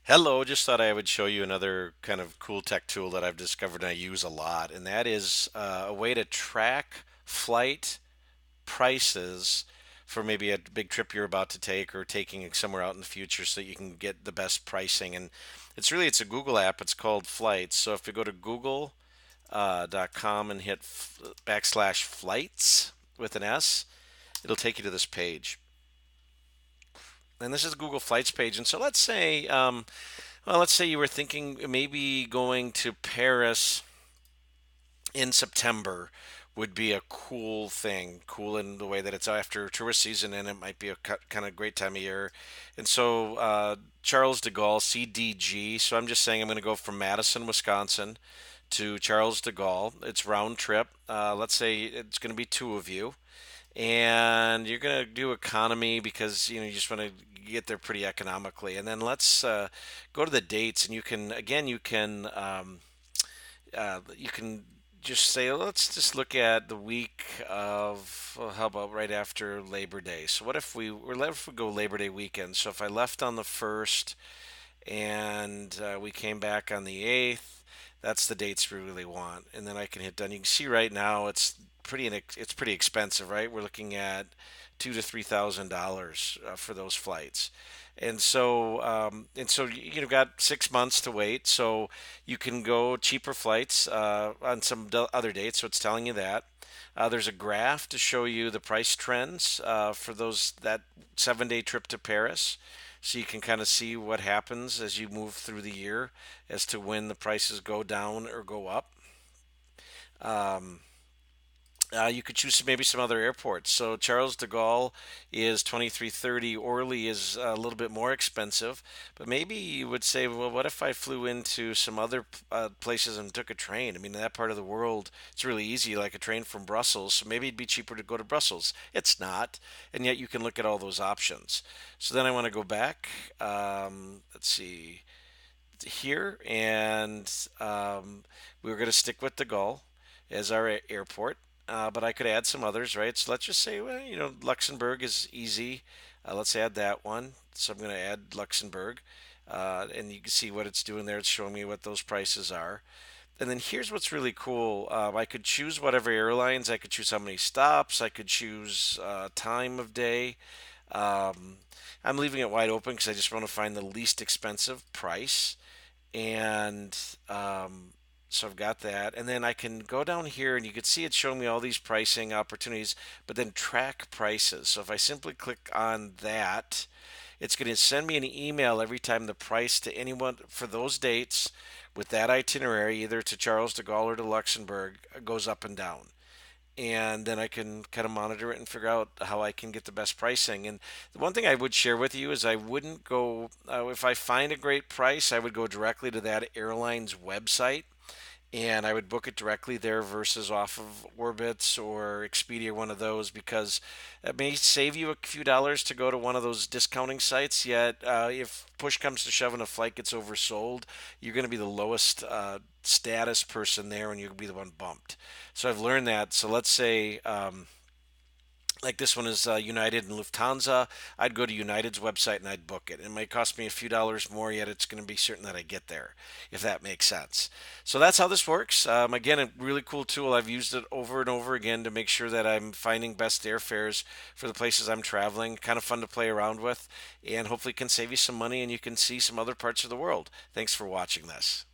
Hello, just thought I would show you another kind of cool tech tool that I've discovered and I use a lot, and that is a way to track flight prices for maybe a big trip you're about to take or taking it somewhere out in the future so that you can get the best pricing. And it's a Google app. It's called Flights. So if you go to google.com and hit backslash flights with an S, it'll take you to this page. And this is Google Flights page. And so let's say you were thinking maybe going to Paris in September would be a cool thing, cool in the way that it's after tourist season and it might be a kind of great time of year. And so Charles de Gaulle, CDG. So I'm just saying I'm going to go from Madison, Wisconsin to Charles de Gaulle. It's round trip. Let's say it's going to be two of you and you're going to do economy because you just want to get there pretty economically. And then let's go to the dates, and you can just say let's just look at the week of how about right after Labor Day. So if we go Labor Day weekend? So if I left on the first and we came back on the 8th. That's the dates we really want, and then I can hit done. You can see right now it's pretty expensive, right? We're looking at $2,000 to $3,000 for those flights, and so you've got 6 months to wait. So you can go cheaper flights on some other dates. So it's telling you that. There's a graph to show you the price trends for that 7 day trip to Paris, so you can kind of see what happens as you move through the year as to when the prices go down or go up. Um, you could choose maybe some other airports. So Charles de Gaulle is 2330. Orly is a little bit more expensive, but maybe you would say, well, what if I flew into some other places and took a train? I mean, in that part of the world, it's really easy, like a train from Brussels. So maybe it'd be cheaper to go to Brussels. It's not, and yet you can look at all those options. So then I want to go back. Let's see here, and we're going to stick with de Gaulle as our airport. But I could add some others, right? So let's just say, well, Luxembourg is easy. Let's add that one. So I'm going to add Luxembourg. And you can see what it's doing there. It's showing me what those prices are. And then here's what's really cool. I could choose whatever airlines. I could choose how many stops. I could choose time of day. Um, I'm leaving it wide open because I just want to find the least expensive price. And so I've got that. And then I can go down here and you can see it's showing me all these pricing opportunities, but then track prices. So if I simply click on that, it's going to send me an email every time the price to anyone for those dates with that itinerary, either to Charles de Gaulle or to Luxembourg, goes up and down. And then I can kind of monitor it and figure out how I can get the best pricing. And the one thing I would share with you is I wouldn't go, if I find a great price, I would go directly to that airline's website and I would book it directly there versus off of Orbitz or Expedia, one of those, because it may save you a few dollars to go to one of those discounting sites. Yet, if push comes to shove and a flight gets oversold, you're going to be the lowest status person there, and you'll be the one bumped. So I've learned that. So let's say like this one is United and Lufthansa. I'd go to United's website and I'd book it. It might cost me a few dollars more, yet it's going to be certain that I get there, if that makes sense. So that's how this works. Again, a really cool tool. I've used it over and over again to make sure that I'm finding best airfares for the places I'm traveling. Kind of fun to play around with, and hopefully can save you some money and you can see some other parts of the world. Thanks for watching this.